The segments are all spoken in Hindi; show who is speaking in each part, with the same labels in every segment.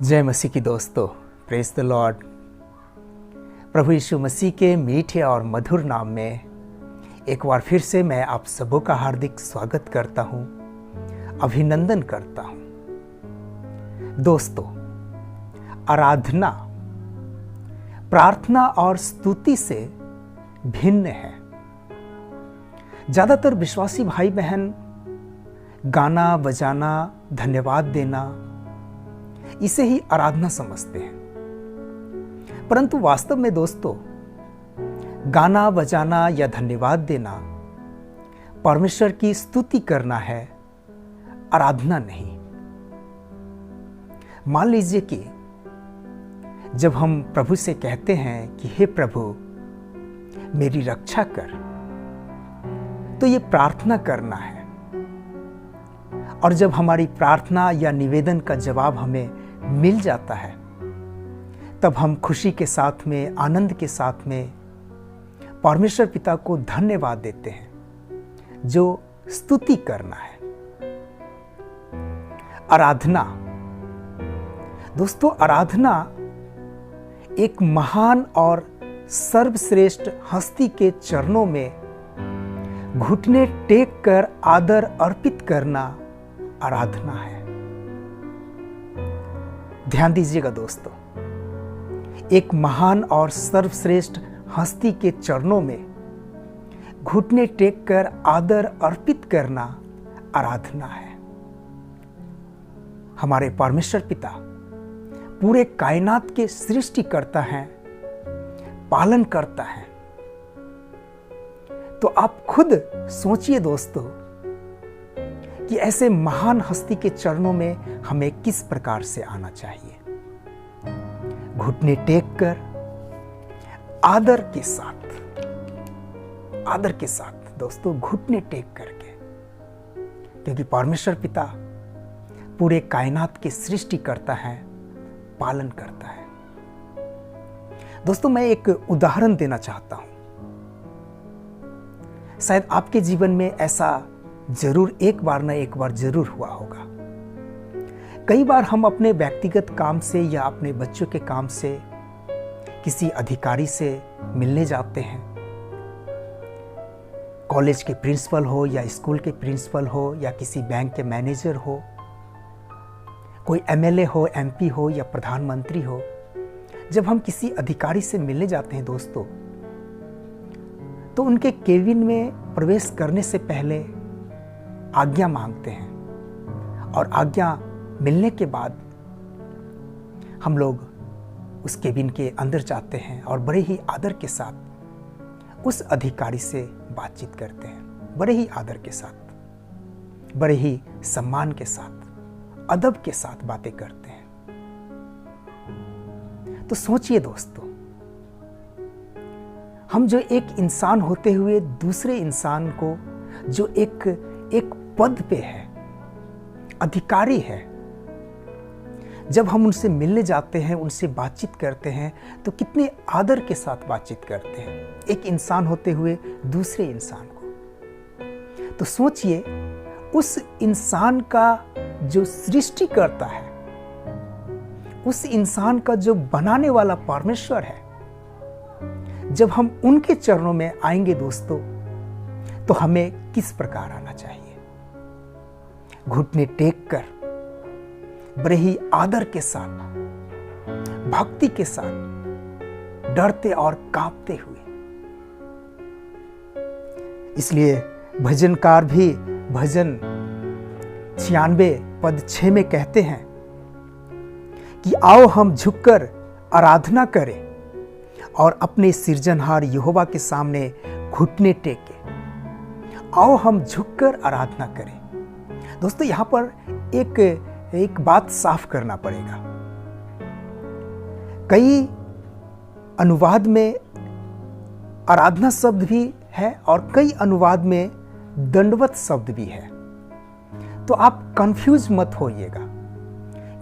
Speaker 1: जय मसीह की दोस्तों, प्रेज द लॉर्ड। प्रभु यीशु मसीह के मीठे और मधुर नाम में एक बार फिर से मैं आप सबों का हार्दिक स्वागत करता हूं, अभिनंदन करता हूं। दोस्तों, आराधना प्रार्थना और स्तुति से भिन्न है। ज्यादातर विश्वासी भाई बहन गाना बजाना, धन्यवाद देना, इसे ही आराधना समझते हैं। परंतु वास्तव में दोस्तों, गाना बजाना या धन्यवाद देना परमेश्वर की स्तुति करना है, आराधना नहीं। मान लीजिए कि जब हम प्रभु से कहते हैं कि हे प्रभु मेरी रक्षा कर, तो ये प्रार्थना करना है। और जब हमारी प्रार्थना या निवेदन का जवाब हमें मिल जाता है, तब हम खुशी के साथ में, आनंद के साथ में परमेश्वर पिता को धन्यवाद देते हैं, जो स्तुति करना है। आराधना दोस्तों, आराधना एक महान और सर्वश्रेष्ठ हस्ती के चरणों में घुटने टेक कर आदर अर्पित करना आराधना है। ध्यान दीजिएगा दोस्तों, एक महान और सर्वश्रेष्ठ हस्ती के चरणों में घुटने टेक कर आदर अर्पित करना आराधना है। हमारे परमेश्वर पिता पूरे कायनात के सृष्टि करता है, पालन करता है। तो आप खुद सोचिए दोस्तों कि ऐसे महान हस्ती के चरणों में हमें किस प्रकार से आना चाहिए। घुटने टेक कर आदर के साथ दोस्तों, घुटने टेक करके, क्योंकि परमेश्वर पिता पूरे कायनात की सृष्टि करता है, पालन करता है। दोस्तों, मैं एक उदाहरण देना चाहता हूं। शायद आपके जीवन में ऐसा जरूर एक बार ना एक बार जरूर हुआ होगा। कई बार हम अपने व्यक्तिगत काम से या अपने बच्चों के काम से किसी अधिकारी से मिलने जाते हैं। कॉलेज के प्रिंसिपल हो या स्कूल के प्रिंसिपल हो या किसी बैंक के मैनेजर हो, कोई एमएलए हो, एमपी हो या प्रधानमंत्री हो। जब हम किसी अधिकारी से मिलने जाते हैं दोस्तों, तो उनके केबिन में प्रवेश करने से पहले आज्ञा मांगते हैं, और आज्ञा मिलने के बाद हम लोग उस केबिन के अंदर जाते हैं और बड़े ही आदर के साथ उस अधिकारी से बातचीत करते हैं। बड़े ही आदर के साथ, बड़े ही सम्मान के साथ, अदब के साथ बातें करते हैं। तो सोचिए दोस्तों, हम जो एक इंसान होते हुए दूसरे इंसान को, जो एक पद पे है, अधिकारी है, जब हम उनसे मिलने जाते हैं, उनसे बातचीत करते हैं, तो कितने आदर के साथ बातचीत करते हैं, एक इंसान होते हुए दूसरे इंसान को। तो सोचिए, उस इंसान का जो सृष्टि करता है, उस इंसान का जो बनाने वाला परमेश्वर है, जब हम उनके चरणों में आएंगे दोस्तों, तो हमें किस प्रकार आना चाहिए। घुटने टेक कर, बड़े ही आदर के साथ, भक्ति के साथ, डरते और कांपते हुए। इसलिए भजनकार भी भजन 96 पद 6 में कहते हैं कि आओ हम झुककर आराधना करें और अपने सृजनहार यहोवा के सामने घुटने टेकें। आओ हम झुककर आराधना करें। दोस्तों, यहां पर एक बात साफ करना पड़ेगा। कई अनुवाद में आराधना शब्द भी है और कई अनुवाद में दंडवत शब्द भी है। तो आप कंफ्यूज मत होइएगा,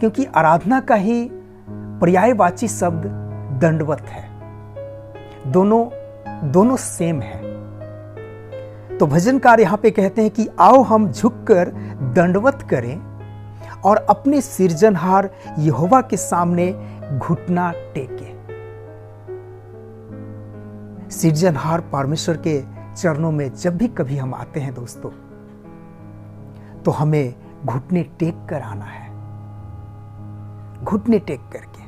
Speaker 1: क्योंकि आराधना का ही पर्यायवाची शब्द दंडवत है। दोनों सेम है। तो भजनकार यहां पे कहते हैं कि आओ हम झुककर दंडवत करें और अपने सृजनहार यहोवा के सामने घुटना टेके। सृजनहार परमेश्वर के चरणों में जब भी कभी हम आते हैं दोस्तों, तो हमें घुटने टेक कर आना है, घुटने टेक करके।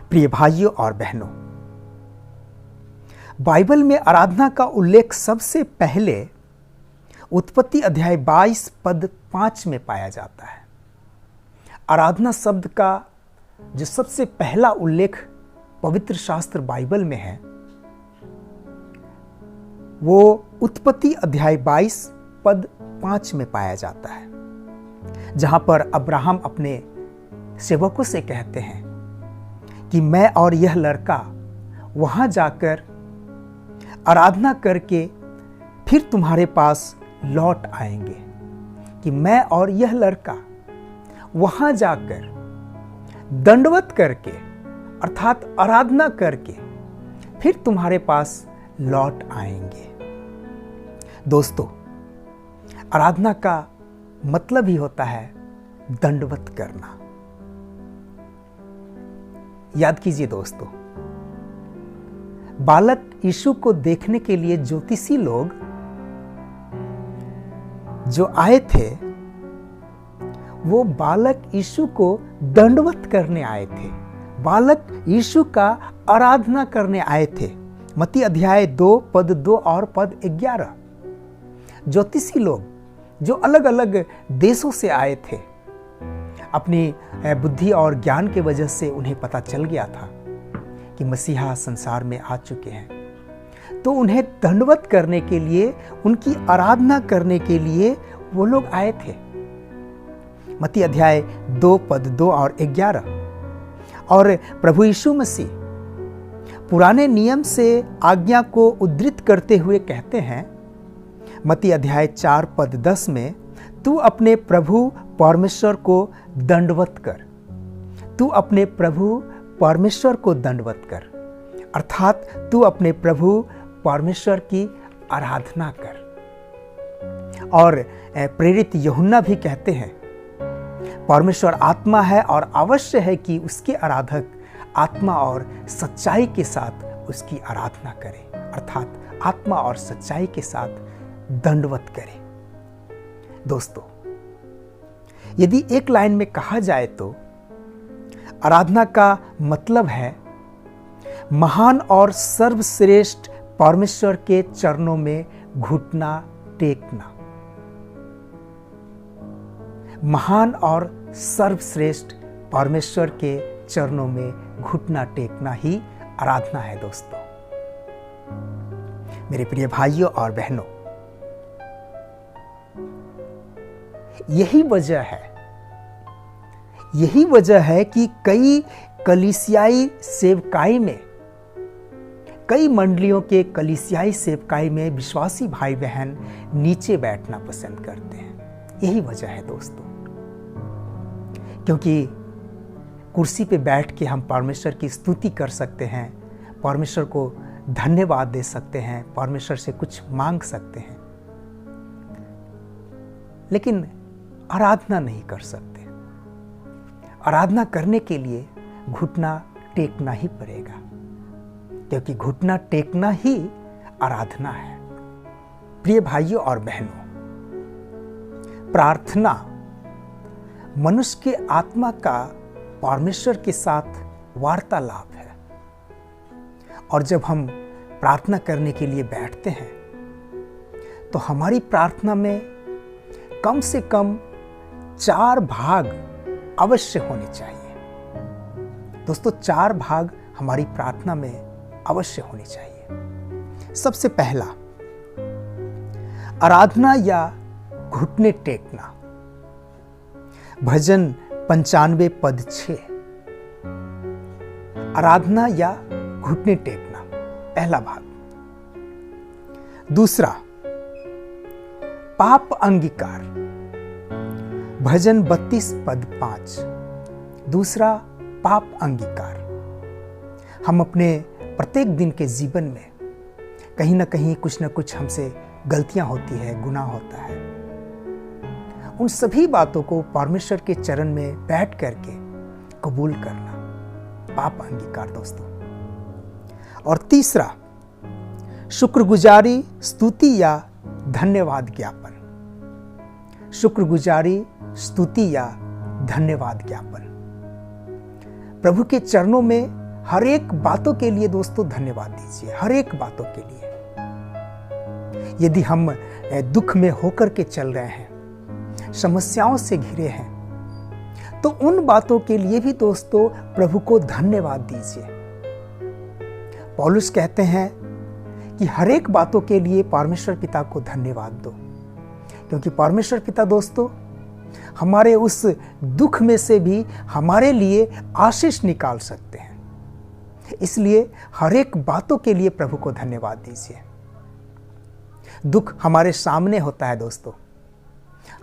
Speaker 1: प्रिय भाइयों और बहनों, बाइबल में आराधना का उल्लेख सबसे पहले उत्पत्ति अध्याय 22 पद 5 में पाया जाता है। आराधना शब्द का जो सबसे पहला उल्लेख पवित्र शास्त्र बाइबल में है, वो उत्पत्ति अध्याय 22 पद 5 में पाया जाता है, जहां पर अब्राहम अपने सेवकों से कहते हैं कि मैं और यह लड़का वहां जाकर आराधना करके फिर तुम्हारे पास लौट आएंगे। कि मैं और यह लड़का वहां जाकर दंडवत करके अर्थात आराधना करके फिर तुम्हारे पास लौट आएंगे। दोस्तों, आराधना का मतलब ही होता है दंडवत करना। याद कीजिए दोस्तों, बालक यीशु को देखने के लिए ज्योतिषी लोग जो आए थे, वो बालक यीशु को दंडवत करने आए थे, बालक यीशु का आराधना करने आए थे। मत्ती अध्याय 2 पद 2 और पद 11। ज्योतिषी लोग जो अलग अलग देशों से आए थे, अपनी बुद्धि और ज्ञान के वजह से उन्हें पता चल गया था कि मसीहा संसार में आ चुके हैं, तो उन्हें दंडवत करने के लिए, उनकी आराधना करने के लिए वो लोग आए थे। मत्ती अध्याय 2 पद 2 और 11। और प्रभु यीशु मसीह पुराने नियम से आज्ञा को उद्धृत करते हुए कहते हैं, मत्ती अध्याय 4 पद 10 में, तू अपने प्रभु परमेश्वर को दंडवत कर, तू अपने प्रभु परमेश्वर को दंडवत कर, अर्थात तू अपने प्रभु परमेश्वर की आराधना कर। और प्रेरित यूहन्ना भी कहते हैं, परमेश्वर आत्मा है और अवश्य है कि उसके आराधक आत्मा और सच्चाई के साथ उसकी आराधना करें, अर्थात आत्मा और सच्चाई के साथ दंडवत करें। दोस्तों, यदि एक लाइन में कहा जाए तो आराधना का मतलब है महान और सर्वश्रेष्ठ परमेश्वर के चरणों में घुटना टेकना। महान और सर्वश्रेष्ठ परमेश्वर के चरणों में घुटना टेकना ही आराधना है। दोस्तों, मेरे प्रिय भाइयों और बहनों, यही वजह है कि कई कलीसियाई सेवकाई में, कई मंडलियों के कलीसियाई सेवकाई में विश्वासी भाई बहन नीचे बैठना पसंद करते हैं। यही वजह है दोस्तों, क्योंकि कुर्सी पे बैठ के हम परमेश्वर की स्तुति कर सकते हैं, परमेश्वर को धन्यवाद दे सकते हैं, परमेश्वर से कुछ मांग सकते हैं, लेकिन आराधना नहीं कर सकते। आराधना करने के लिए घुटना टेकना ही पड़ेगा, क्योंकि घुटना टेकना ही आराधना है। प्रिय भाइयों और बहनों, प्रार्थना मनुष्य के आत्मा का परमेश्वर के साथ वार्तालाप है। और जब हम प्रार्थना करने के लिए बैठते हैं, तो हमारी प्रार्थना में कम से कम 4 भाग अवश्य होने चाहिए। दोस्तों, 4 भाग हमारी प्रार्थना में अवश्य होनी चाहिए। सबसे पहला, आराधना या घुटने टेकना। भजन 95 पद 6। आराधना या घुटने टेकना, पहला भाग। दूसरा, पाप अंगीकार। भजन 32 पद 5। दूसरा, पाप अंगीकार। हम अपने प्रत्येक दिन के जीवन में कहीं ना कहीं कुछ ना कुछ हमसे गलतियां होती है, गुनाह होता है, उन सभी बातों को परमेश्वर के चरण में बैठ करके कबूल करना, पाप अंगीकार दोस्तों। और तीसरा, शुक्रगुजारी, स्तुति या धन्यवाद ज्ञापन। शुक्रगुजारी, स्तुति या धन्यवाद ज्ञापन। प्रभु के चरणों में हर एक बातों के लिए दोस्तों धन्यवाद दीजिए, हर एक बातों के लिए। यदि हम दुख में होकर के चल रहे हैं, समस्याओं से घिरे हैं, तो उन बातों के लिए भी दोस्तों प्रभु को धन्यवाद दीजिए। पौलुस कहते हैं कि हर एक बातों के लिए परमेश्वर पिता को धन्यवाद दो, क्योंकि परमेश्वर पिता दोस्तों हमारे उस दुख में से भी हमारे लिए आशीष निकाल सकते हैं। इसलिए हर एक बातों के लिए प्रभु को धन्यवाद दीजिए। दुख हमारे सामने होता है दोस्तों,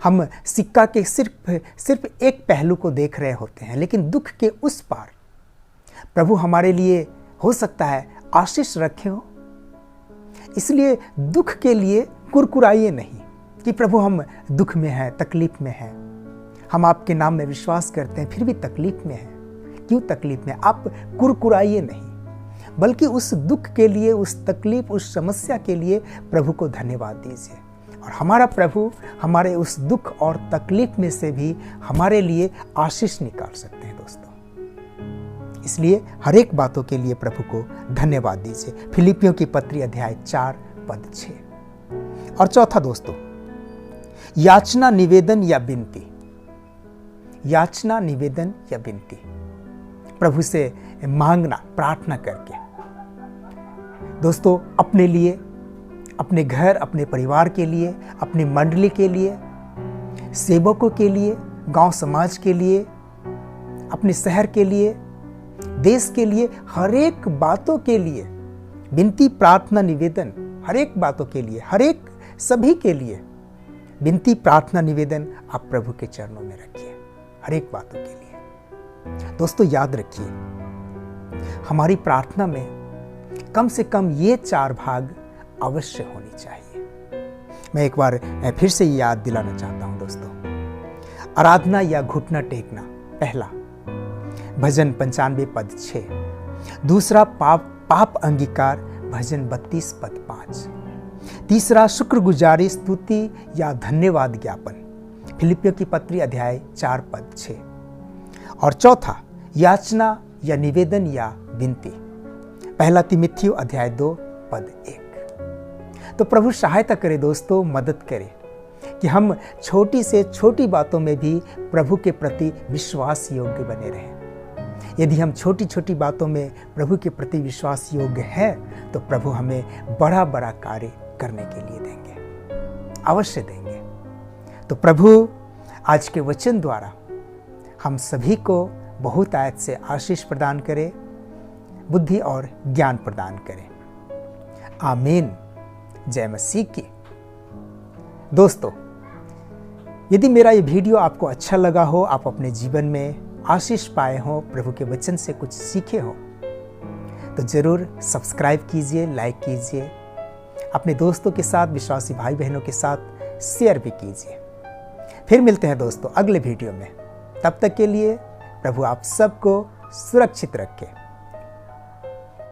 Speaker 1: हम सिक्का के सिर्फ एक पहलू को देख रहे होते हैं, लेकिन दुख के उस पार प्रभु हमारे लिए हो सकता है आशीष रखे हो। इसलिए दुख के लिए कुरकुराइए नहीं कि प्रभु हम दुख में हैं, तकलीफ में हैं, हम आपके नाम में विश्वास करते हैं फिर भी तकलीफ में हैं। क्यों तकलीफ में? आप कुरकुराइए नहीं, बल्कि उस दुख के लिए, उस तकलीफ, उस समस्या के लिए प्रभु को धन्यवाद दीजिए। और हमारा प्रभु हमारे उस दुख और तकलीफ में से भी हमारे लिए आशीष निकाल सकते हैं दोस्तों। इसलिए हर एक बातों के लिए प्रभु को धन्यवाद दीजिए। फिलिपियों की पत्री अध्याय 4 पद 6। और चौथा दोस्तों, याचना, निवेदन या विनती। याचना, निवेदन या विनती। प्रभु से मांगना, प्रार्थना करके दोस्तों, अपने लिए, अपने घर, अपने परिवार के लिए, अपनी मंडली के लिए, सेवकों के लिए, गांव समाज के लिए, अपने शहर के लिए, देश के लिए, हर एक बातों के लिए विनती, प्रार्थना, निवेदन, हर एक बातों के लिए, हर एक सभी के लिए विनती, प्रार्थना, निवेदन आप प्रभु के चरणों में रखिए, हर एक बातों के लिए। दोस्तों याद रखिए, हमारी प्रार्थना में कम से कम ये 4 भाग अवश्य होनी चाहिए। मैं एक बार फिर से याद दिलाना चाहता हूं दोस्तों। आराधना या घुटना टेकना, पहला भजन 95 पद 6। दूसरा पाप अंगीकार, भजन 32 पद 5। तीसरा शुक्रगुजारी, स्तुति या धन्यवाद ज्ञापन, फिलिपियों की पत्री अध्याय 4 पद 6। और चौथा याचना या निवेदन या विनती, पहला तिमुथियुस अध्याय 2 पद 1। तो प्रभु सहायता करे दोस्तों, मदद करे कि हम छोटी से छोटी बातों में भी प्रभु के प्रति विश्वास योग्य बने रहें। यदि हम छोटी छोटी बातों में प्रभु के प्रति विश्वास योग्य हैं, तो प्रभु हमें बड़ा बड़ा कार्य करने के लिए देंगे, अवश्य देंगे। तो प्रभु आज के वचन द्वारा हम सभी को बहुत आयत से आशीष प्रदान करे, बुद्धि और ज्ञान प्रदान करे। आमीन। जय मसीह की। दोस्तों, यदि मेरा ये वीडियो आपको अच्छा लगा हो, आप अपने जीवन में आशीष पाए हो, प्रभु के वचन से कुछ सीखे हो, तो जरूर सब्सक्राइब कीजिए, लाइक कीजिए, अपने दोस्तों के साथ, विश्वासी भाई बहनों के साथ शेयर भी कीजिए। फिर मिलते हैं दोस्तों अगले वीडियो में। तब तक के लिए प्रभु आप सबको सुरक्षित रखे।